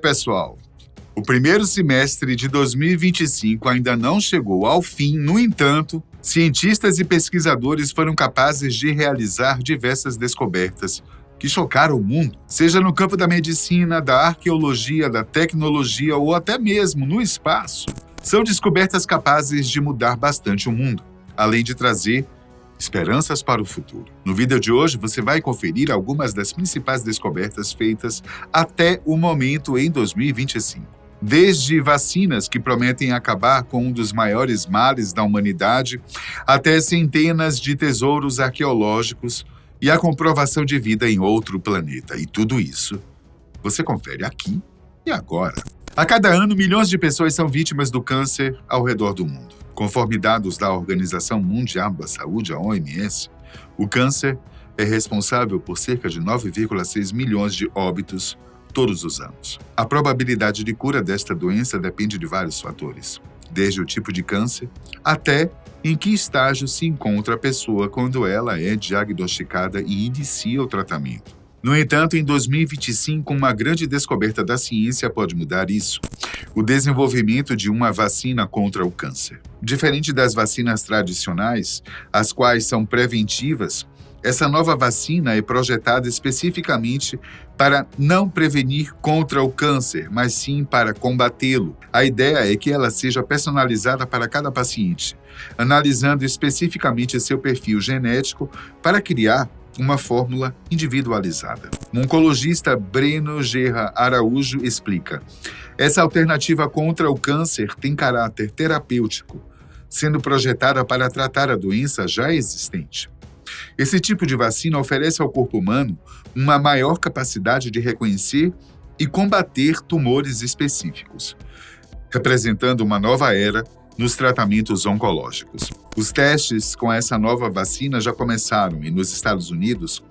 Pessoal, o primeiro semestre de 2025 ainda não chegou ao fim. No entanto, cientistas e pesquisadores foram capazes de realizar diversas descobertas que chocaram o mundo, seja no campo da medicina, da arqueologia, da tecnologia ou até mesmo no espaço. São descobertas capazes de mudar bastante o mundo, além de trazer esperanças para o futuro. No vídeo de hoje, você vai conferir algumas das principais descobertas feitas até o momento em 2025. Desde vacinas que prometem acabar com um dos maiores males da humanidade, até centenas de tesouros arqueológicos e a comprovação de vida em outro planeta. E tudo isso você confere aqui e agora. A cada ano, milhões de pessoas são vítimas do câncer ao redor do mundo. Conforme dados da Organização Mundial da Saúde, a OMS, o câncer é responsável por cerca de 9,6 milhões de óbitos todos os anos. A probabilidade de cura desta doença depende de vários fatores, desde o tipo de câncer até em que estágio se encontra a pessoa quando ela é diagnosticada e inicia o tratamento. No entanto, em 2025, uma grande descoberta da ciência pode mudar isso: o desenvolvimento de uma vacina contra o câncer. Diferente das vacinas tradicionais, as quais são preventivas, essa nova vacina é projetada especificamente para não prevenir contra o câncer, mas sim para combatê-lo. A ideia é que ela seja personalizada para cada paciente, analisando especificamente seu perfil genético para criar uma fórmula individualizada. O oncologista Breno Gerra Araújo explica: essa alternativa contra o câncer tem caráter terapêutico, sendo projetada para tratar a doença já existente. Esse tipo de vacina oferece ao corpo humano uma maior capacidade de reconhecer e combater tumores específicos, representando uma nova era nos tratamentos oncológicos. Os testes com essa nova vacina já começaram e, nos Estados Unidos,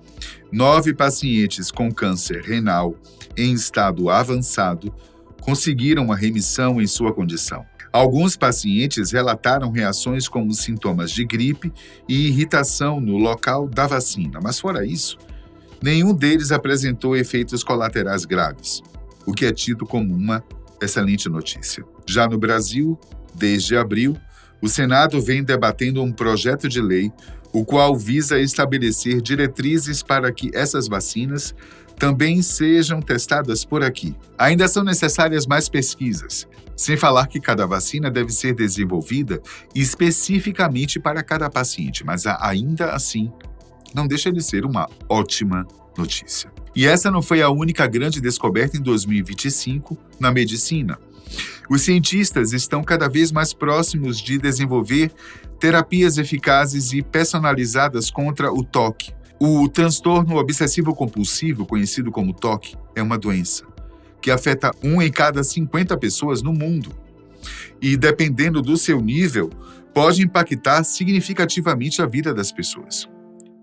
9 pacientes com câncer renal em estado avançado conseguiram uma remissão em sua condição. Alguns pacientes relataram reações como sintomas de gripe e irritação no local da vacina, mas fora isso, nenhum deles apresentou efeitos colaterais graves, o que é tido como uma excelente notícia. Já no Brasil, desde abril, o Senado vem debatendo um projeto de lei, o qual visa estabelecer diretrizes para que essas vacinas também sejam testadas por aqui. Ainda são necessárias mais pesquisas, sem falar que cada vacina deve ser desenvolvida especificamente para cada paciente, mas ainda assim, não deixa de ser uma ótima notícia. E essa não foi a única grande descoberta em 2025 na medicina. Os cientistas estão cada vez mais próximos de desenvolver terapias eficazes e personalizadas contra o TOC. O transtorno obsessivo-compulsivo, conhecido como TOC, é uma doença que afeta 1 em cada 50 pessoas no mundo. E, dependendo do seu nível, pode impactar significativamente a vida das pessoas.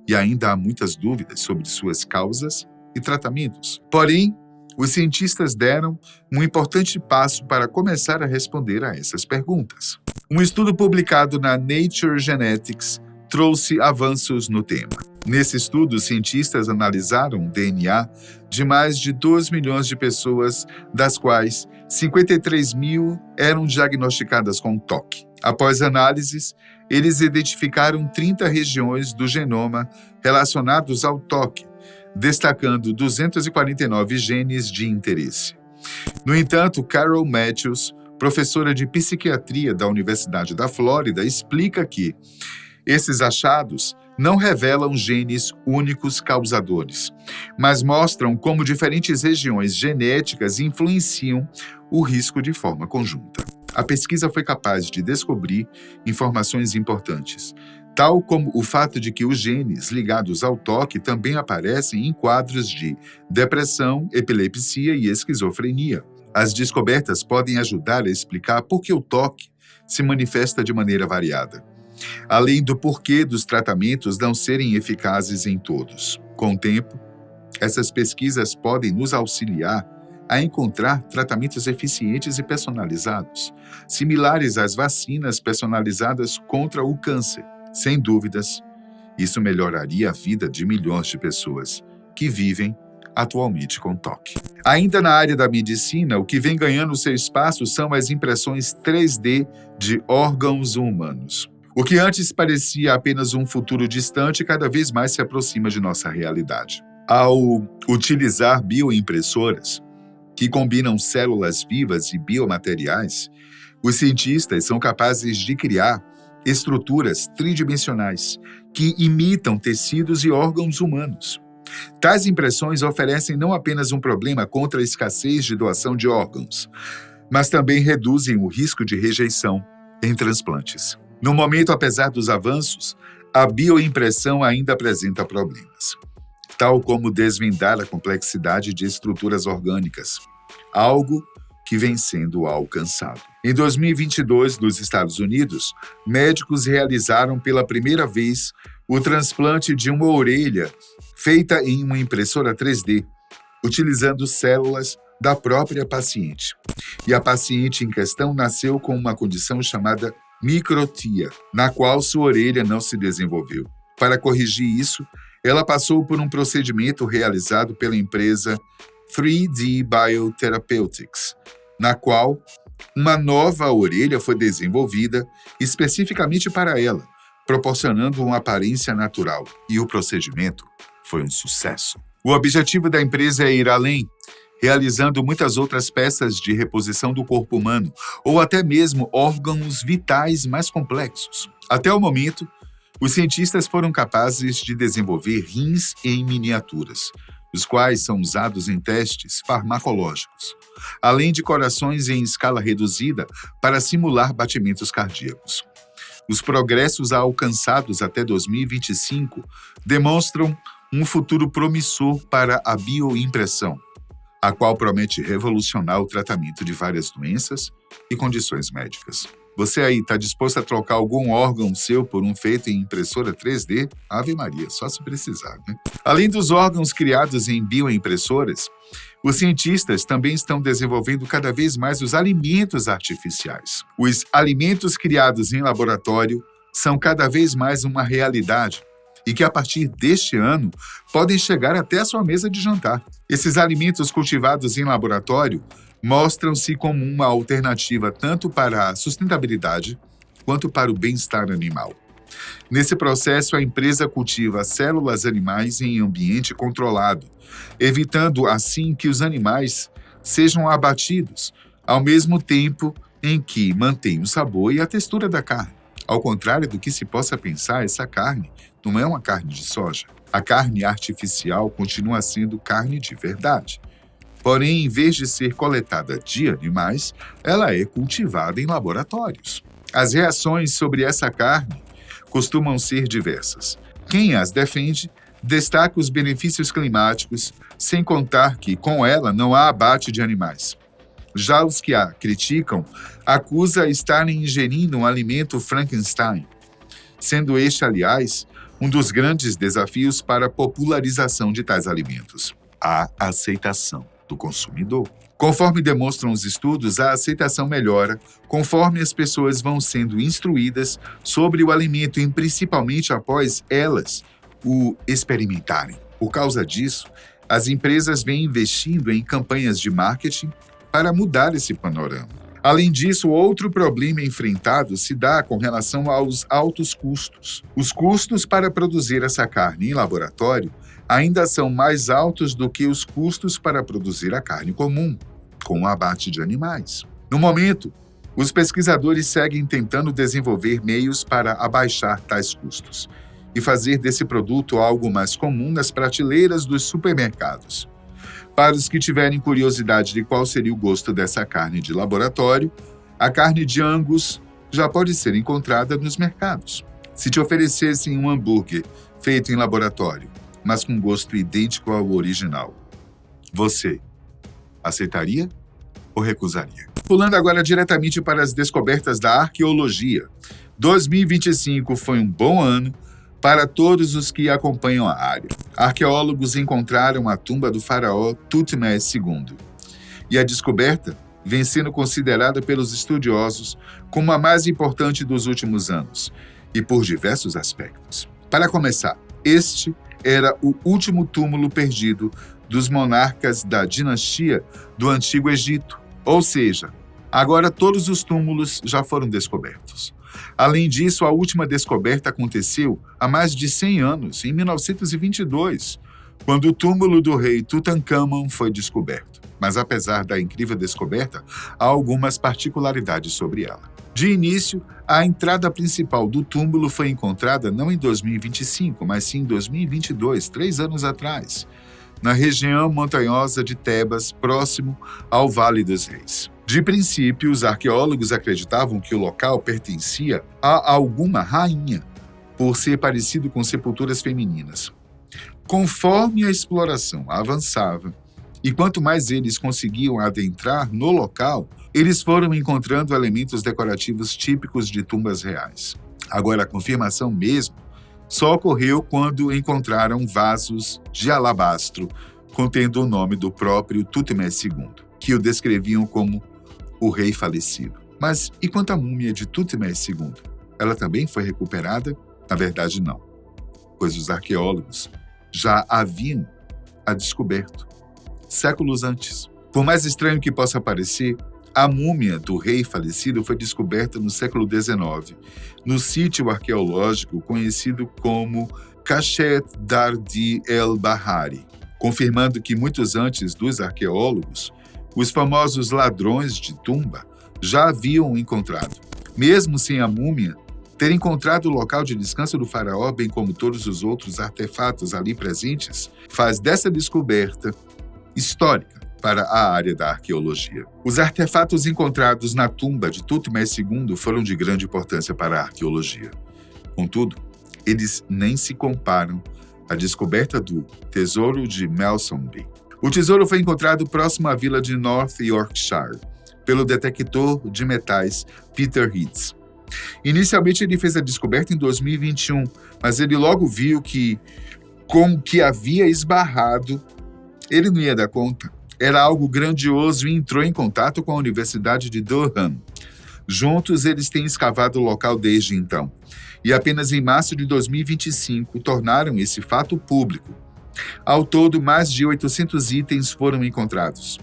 E ainda há muitas dúvidas sobre suas causas e tratamentos. Porém, os cientistas deram um importante passo para começar a responder a essas perguntas. Um estudo publicado na Nature Genetics trouxe avanços no tema. Nesse estudo, cientistas analisaram o DNA de mais de 2 milhões de pessoas, das quais 53 mil eram diagnosticadas com TOC. Após análises, eles identificaram 30 regiões do genoma relacionados ao TOC, destacando 249 genes de interesse. No entanto, Carol Matthews, professora de psiquiatria da Universidade da Flórida, explica que esses achados não revelam genes únicos causadores, mas mostram como diferentes regiões genéticas influenciam o risco de forma conjunta. A pesquisa foi capaz de descobrir informações importantes, tal como o fato de que os genes ligados ao TOC também aparecem em quadros de depressão, epilepsia e esquizofrenia. As descobertas podem ajudar a explicar por que o TOC se manifesta de maneira variada, além do porquê dos tratamentos não serem eficazes em todos. Com o tempo, essas pesquisas podem nos auxiliar a encontrar tratamentos eficientes e personalizados, similares às vacinas personalizadas contra o câncer. Sem dúvidas, isso melhoraria a vida de milhões de pessoas que vivem atualmente com toque. Ainda na área da medicina, o que vem ganhando seu espaço são as impressões 3D de órgãos humanos. O que antes parecia apenas um futuro distante, cada vez mais se aproxima de nossa realidade. Ao utilizar bioimpressoras, que combinam células vivas e biomateriais, os cientistas são capazes de criar estruturas tridimensionais que imitam tecidos e órgãos humanos. Tais impressões oferecem não apenas um problema contra a escassez de doação de órgãos, mas também reduzem o risco de rejeição em transplantes. No momento, apesar dos avanços, a bioimpressão ainda apresenta problemas, tal como desvendar a complexidade de estruturas orgânicas, algo que vem sendo alcançado. Em 2022, nos Estados Unidos, médicos realizaram pela primeira vez o transplante de uma orelha feita em uma impressora 3D, utilizando células da própria paciente. E a paciente em questão nasceu com uma condição chamada microtia, na qual sua orelha não se desenvolveu. Para corrigir isso, ela passou por um procedimento realizado pela empresa 3D Biotherapeutics, na qual uma nova orelha foi desenvolvida especificamente para ela, proporcionando uma aparência natural, e o procedimento foi um sucesso. O objetivo da empresa é ir além, realizando muitas outras peças de reposição do corpo humano, ou até mesmo órgãos vitais mais complexos. Até o momento, os cientistas foram capazes de desenvolver rins em miniaturas, os quais são usados em testes farmacológicos, além de corações em escala reduzida para simular batimentos cardíacos. Os progressos alcançados até 2025 demonstram um futuro promissor para a bioimpressão, a qual promete revolucionar o tratamento de várias doenças e condições médicas. Você aí está disposto a trocar algum órgão seu por um feito em impressora 3D? Ave Maria, só se precisar, né? Além dos órgãos criados em bioimpressoras, os cientistas também estão desenvolvendo cada vez mais os alimentos artificiais. Os alimentos criados em laboratório são cada vez mais uma realidade e que, a partir deste ano, podem chegar até a sua mesa de jantar. Esses alimentos cultivados em laboratório mostram-se como uma alternativa tanto para a sustentabilidade quanto para o bem-estar animal. Nesse processo, a empresa cultiva células animais em ambiente controlado, evitando assim que os animais sejam abatidos, ao mesmo tempo em que mantém o sabor e a textura da carne. Ao contrário do que se possa pensar, essa carne não é uma carne de soja. A carne artificial continua sendo carne de verdade. Porém, em vez de ser coletada de animais, ela é cultivada em laboratórios. As reações sobre essa carne costumam ser diversas. Quem as defende destaca os benefícios climáticos, sem contar que, com ela, não há abate de animais. Já os que a criticam acusam estarem ingerindo um alimento Frankenstein, sendo este, aliás, um dos grandes desafios para a popularização de tais alimentos: a aceitação do consumidor. Conforme demonstram os estudos, a aceitação melhora conforme as pessoas vão sendo instruídas sobre o alimento e principalmente após elas o experimentarem. Por causa disso, as empresas vêm investindo em campanhas de marketing para mudar esse panorama. Além disso, outro problema enfrentado se dá com relação aos altos custos. Os custos para produzir essa carne em laboratório ainda são mais altos do que os custos para produzir a carne comum, com o abate de animais. No momento, os pesquisadores seguem tentando desenvolver meios para abaixar tais custos e fazer desse produto algo mais comum nas prateleiras dos supermercados. Para os que tiverem curiosidade de qual seria o gosto dessa carne de laboratório, a carne de Angus já pode ser encontrada nos mercados. Se te oferecessem um hambúrguer feito em laboratório, mas com gosto idêntico ao original, você aceitaria ou recusaria? Pulando agora diretamente para as descobertas da arqueologia. 2025 foi um bom ano para todos os que acompanham a área. Arqueólogos encontraram a tumba do faraó Tutmés II. E a descoberta vem sendo considerada pelos estudiosos como a mais importante dos últimos anos, e por diversos aspectos. Para começar, este era o último túmulo perdido dos monarcas da dinastia do Antigo Egito. Ou seja, agora todos os túmulos já foram descobertos. Além disso, a última descoberta aconteceu há mais de 100 anos, em 1922, quando o túmulo do rei Tutancâmon foi descoberto. Mas apesar da incrível descoberta, há algumas particularidades sobre ela. De início, a entrada principal do túmulo foi encontrada não em 2025, mas sim em 2022, 3 anos atrás, na região montanhosa de Tebas, próximo ao Vale dos Reis. De princípio, os arqueólogos acreditavam que o local pertencia a alguma rainha, por ser parecido com sepulturas femininas. Conforme a exploração avançava, e quanto mais eles conseguiam adentrar no local, eles foram encontrando elementos decorativos típicos de tumbas reais. Agora, a confirmação mesmo só ocorreu quando encontraram vasos de alabastro contendo o nome do próprio Tutmés II, que o descreviam como o rei falecido. Mas e quanto à múmia de Tutmés II? Ela também foi recuperada? Na verdade, não, pois os arqueólogos já haviam a descoberto séculos antes. Por mais estranho que possa parecer, a múmia do rei falecido foi descoberta no século XIX, no sítio arqueológico conhecido como Cachet Dardi el-Bahari, confirmando que muitos antes dos arqueólogos, os famosos ladrões de tumba já haviam encontrado. Mesmo sem a múmia ter encontrado o local de descanso do faraó, bem como todos os outros artefatos ali presentes, faz dessa descoberta histórica para a área da arqueologia. Os artefatos encontrados na tumba de Tutmés II foram de grande importância para a arqueologia. Contudo, eles nem se comparam à descoberta do Tesouro de Melsomby. O tesouro foi encontrado próximo à vila de North Yorkshire, pelo detector de metais Peter Hitz. Inicialmente, ele fez a descoberta em 2021, mas ele logo viu que, com o que havia esbarrado, ele não ia dar conta. Era algo grandioso e entrou em contato com a Universidade de Durham. Juntos, eles têm escavado o local desde então. E apenas em março de 2025 tornaram esse fato público. Ao todo, mais de 800 itens foram encontrados.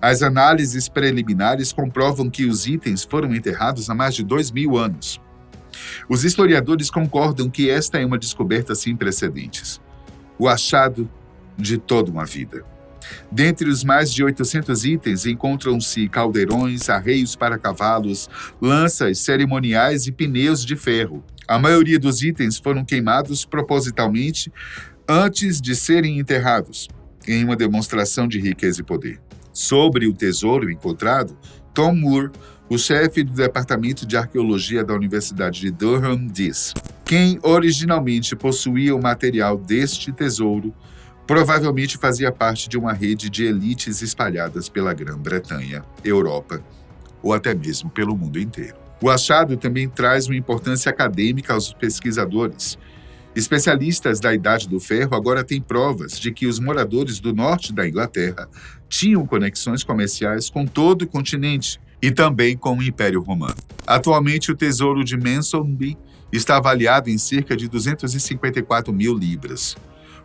As análises preliminares comprovam que os itens foram enterrados há mais de 2.000 anos. Os historiadores concordam que esta é uma descoberta sem precedentes. O achado de toda uma vida. Dentre os mais de 800 itens encontram-se caldeirões, arreios para cavalos, lanças cerimoniais e pneus de ferro. A maioria dos itens foram queimados propositalmente antes de serem enterrados, em uma demonstração de riqueza e poder. Sobre o tesouro encontrado, Tom Moore, o chefe do Departamento de Arqueologia da Universidade de Durham, diz: quem originalmente possuía o material deste tesouro provavelmente fazia parte de uma rede de elites espalhadas pela Grã-Bretanha, Europa ou até mesmo pelo mundo inteiro. O achado também traz uma importância acadêmica aos pesquisadores. Especialistas da Idade do Ferro agora têm provas de que os moradores do norte da Inglaterra tinham conexões comerciais com todo o continente e também com o Império Romano. Atualmente, o tesouro de Mensomby está avaliado em cerca de 254 mil libras.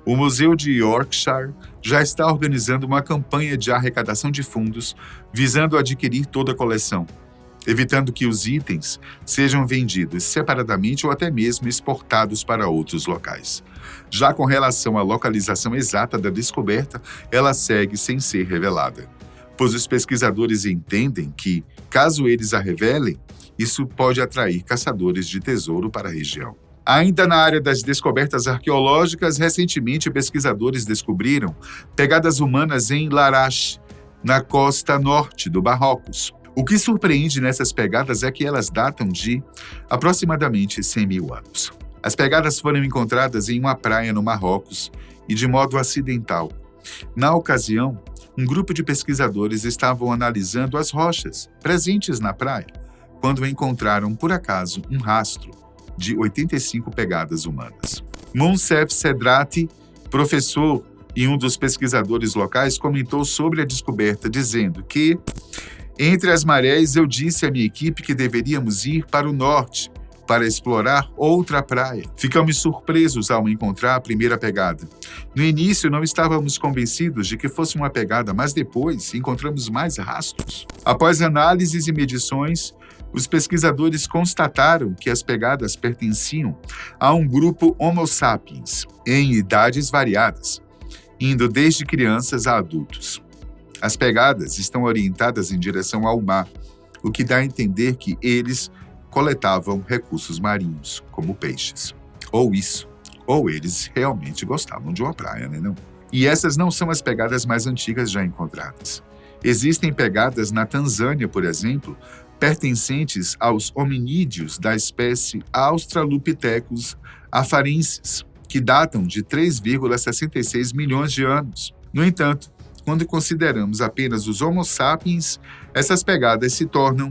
O Museu de Yorkshire já está organizando uma campanha de arrecadação de fundos visando adquirir toda a coleção, evitando que os itens sejam vendidos separadamente ou até mesmo exportados para outros locais. Já com relação à localização exata da descoberta, ela segue sem ser revelada, pois os pesquisadores entendem que, caso eles a revelem, isso pode atrair caçadores de tesouro para a região. Ainda na área das descobertas arqueológicas, recentemente pesquisadores descobriram pegadas humanas em Larache, na costa norte do Marrocos. O que surpreende nessas pegadas é que elas datam de aproximadamente 100 mil anos. As pegadas foram encontradas em uma praia no Marrocos e de modo acidental. Na ocasião, um grupo de pesquisadores estavam analisando as rochas presentes na praia, quando encontraram, por acaso, um rastro de 85 pegadas humanas. Monsef Sedrati, professor e um dos pesquisadores locais, comentou sobre a descoberta, dizendo que, entre as marés, eu disse à minha equipe que deveríamos ir para o norte, para explorar outra praia. Ficamos surpresos ao encontrar a primeira pegada. No início, não estávamos convencidos de que fosse uma pegada, mas depois encontramos mais rastros. Após análises e medições, os pesquisadores constataram que as pegadas pertenciam a um grupo Homo sapiens, em idades variadas, indo desde crianças a adultos. As pegadas estão orientadas em direção ao mar, o que dá a entender que eles coletavam recursos marinhos, como peixes. Ou eles realmente gostavam de uma praia, né, não? E essas não são as pegadas mais antigas já encontradas. Existem pegadas na Tanzânia, por exemplo, pertencentes aos hominídeos da espécie Australopithecus afarensis, que datam de 3,66 milhões de anos. No entanto, quando consideramos apenas os Homo sapiens, essas pegadas se tornam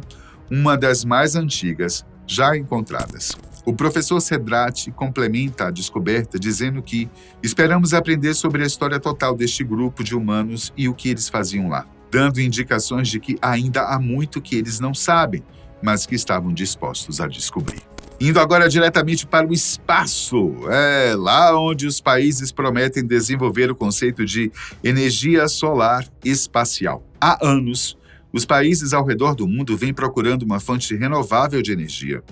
uma das mais antigas já encontradas. O professor Cedrati complementa a descoberta dizendo que esperamos aprender sobre a história total deste grupo de humanos e o que eles faziam lá, dando indicações de que ainda há muito que eles não sabem, mas que estavam dispostos a descobrir. Indo agora diretamente para o espaço, lá onde os países prometem desenvolver o conceito de energia solar espacial. Há anos, os países ao redor do mundo vêm procurando uma fonte renovável de energia,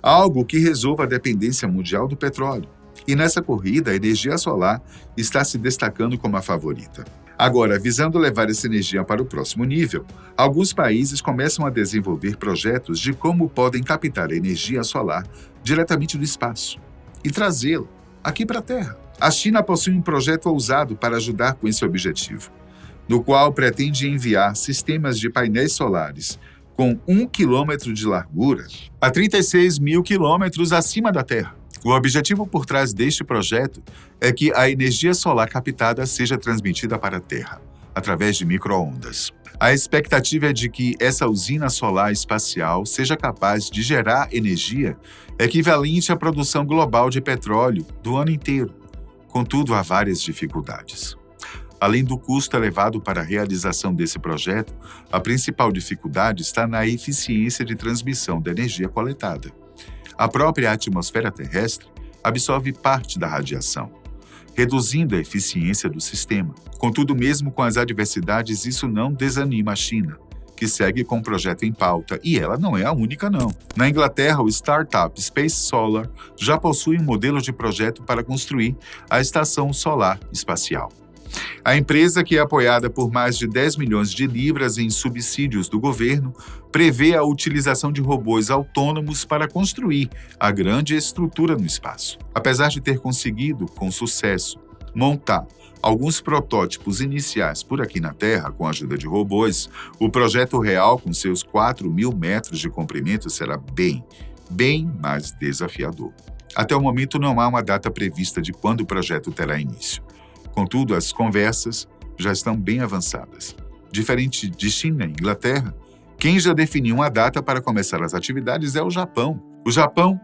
algo que resolva a dependência mundial do petróleo. E nessa corrida, a energia solar está se destacando como a favorita. Agora, visando levar essa energia para o próximo nível, alguns países começam a desenvolver projetos de como podem captar a energia solar diretamente do espaço e trazê-la aqui para a Terra. A China possui um projeto ousado para ajudar com esse objetivo, no qual pretende enviar sistemas de painéis solares com 1 quilômetro de largura a 36 mil quilômetros acima da Terra. O objetivo por trás deste projeto é que a energia solar captada seja transmitida para a Terra, através de micro-ondas. A expectativa é de que essa usina solar espacial seja capaz de gerar energia equivalente à produção global de petróleo do ano inteiro. Contudo, há várias dificuldades. Além do custo elevado para a realização desse projeto, a principal dificuldade está na eficiência de transmissão da energia coletada. A própria atmosfera terrestre absorve parte da radiação, reduzindo a eficiência do sistema. Contudo, mesmo com as adversidades, isso não desanima a China, que segue com o projeto em pauta, e ela não é a única, não. Na Inglaterra, o startup Space Solar já possui um modelo de projeto para construir a estação solar espacial. A empresa, que é apoiada por mais de 10 milhões de libras em subsídios do governo, prevê a utilização de robôs autônomos para construir a grande estrutura no espaço. Apesar de ter conseguido, com sucesso, montar alguns protótipos iniciais por aqui na Terra com a ajuda de robôs, o projeto real, com seus 4.000 metros de comprimento, será bem mais desafiador. Até o momento, não há uma data prevista de quando o projeto terá início. Contudo, as conversas já estão bem avançadas. Diferente de China e Inglaterra, quem já definiu uma data para começar as atividades é o Japão. O Japão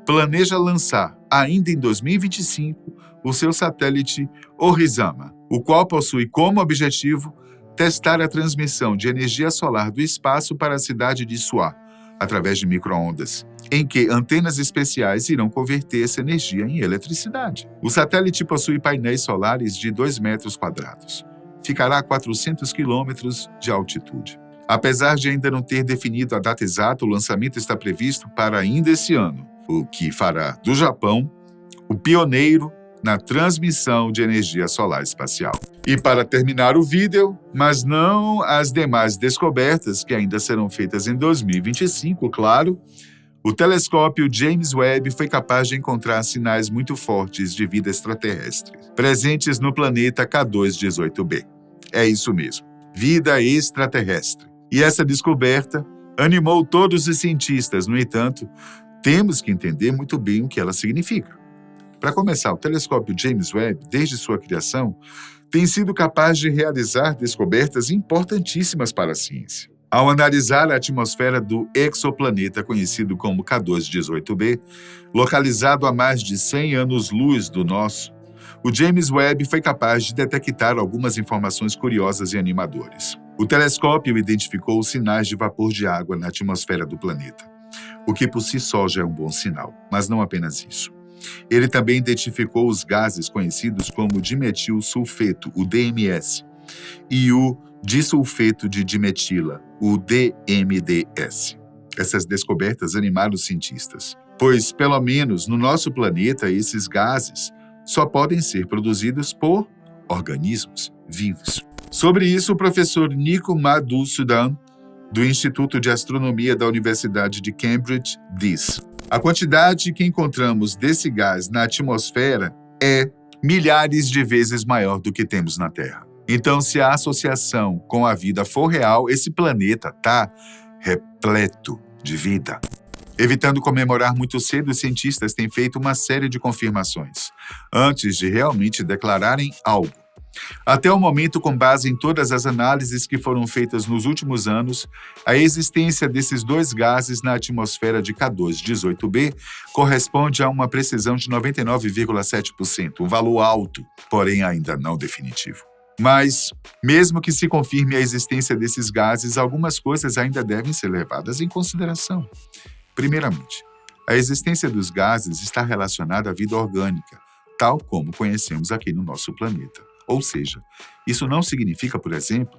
planeja lançar, ainda em 2025, o seu satélite Orizama, o qual possui como objetivo testar a transmissão de energia solar do espaço para a cidade de Suwa, através de micro-ondas, em que antenas especiais irão converter essa energia em eletricidade. O satélite possui painéis solares de 2 metros quadrados. Ficará a 400 quilômetros de altitude. Apesar de ainda não ter definido a data exata, o lançamento está previsto para ainda esse ano, o que fará do Japão o pioneiro na transmissão de energia solar espacial. E para terminar o vídeo, mas não as demais descobertas que ainda serão feitas em 2025, claro, o telescópio James Webb foi capaz de encontrar sinais muito fortes de vida extraterrestre, presentes no planeta K2-18b. É isso mesmo, vida extraterrestre. E essa descoberta animou todos os cientistas. No entanto, temos que entender muito bem o que ela significa. Para começar, o telescópio James Webb, desde sua criação, tem sido capaz de realizar descobertas importantíssimas para a ciência. Ao analisar a atmosfera do exoplaneta conhecido como K2-18b, localizado a mais de 100 anos-luz do nosso, o James Webb foi capaz de detectar algumas informações curiosas e animadoras. O telescópio identificou os sinais de vapor de água na atmosfera do planeta, o que por si só já é um bom sinal, mas não apenas isso. Ele também identificou os gases conhecidos como dimetilsulfeto, o DMS, e o disulfeto de dimetila, o DMDS. Essas descobertas animaram os cientistas, pois, pelo menos no nosso planeta, esses gases só podem ser produzidos por organismos vivos. Sobre isso, o professor Nico Madhusudan, do Instituto de Astronomia da Universidade de Cambridge, diz: a quantidade que encontramos desse gás na atmosfera é milhares de vezes maior do que temos na Terra. Então, se a associação com a vida for real, esse planeta está repleto de vida. Evitando comemorar muito cedo, os cientistas têm feito uma série de confirmações, antes de realmente declararem algo. Até o momento, com base em todas as análises que foram feitas nos últimos anos, a existência desses dois gases na atmosfera de K2-18b corresponde a uma precisão de 99,7%, um valor alto, porém ainda não definitivo. Mas, mesmo que se confirme a existência desses gases, algumas coisas ainda devem ser levadas em consideração. Primeiramente, a existência dos gases está relacionada à vida orgânica, tal como conhecemos aqui no nosso planeta. Ou seja, isso não significa, por exemplo,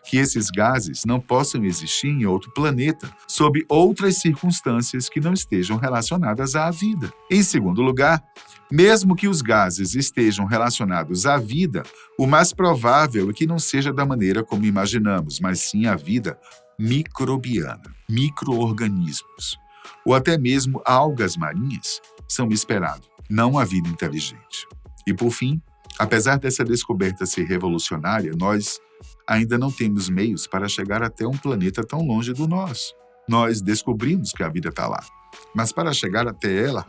que esses gases não possam existir em outro planeta, sob outras circunstâncias que não estejam relacionadas à vida. Em segundo lugar, mesmo que os gases estejam relacionados à vida, o mais provável é que não seja da maneira como imaginamos, mas sim a vida microbiana, micro-organismos, ou até mesmo algas marinhas são esperados, não a vida inteligente. E por fim, apesar dessa descoberta ser revolucionária, nós ainda não temos meios para chegar até um planeta tão longe do nosso. Nós descobrimos que a vida está lá, mas para chegar até ela,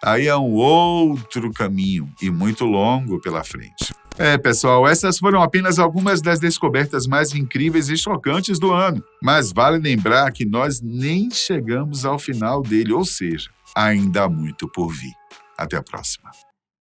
aí é um outro caminho e muito longo pela frente. Pessoal, essas foram apenas algumas das descobertas mais incríveis e chocantes do ano. Mas vale lembrar que nós nem chegamos ao final dele, ou seja, ainda há muito por vir. Até a próxima.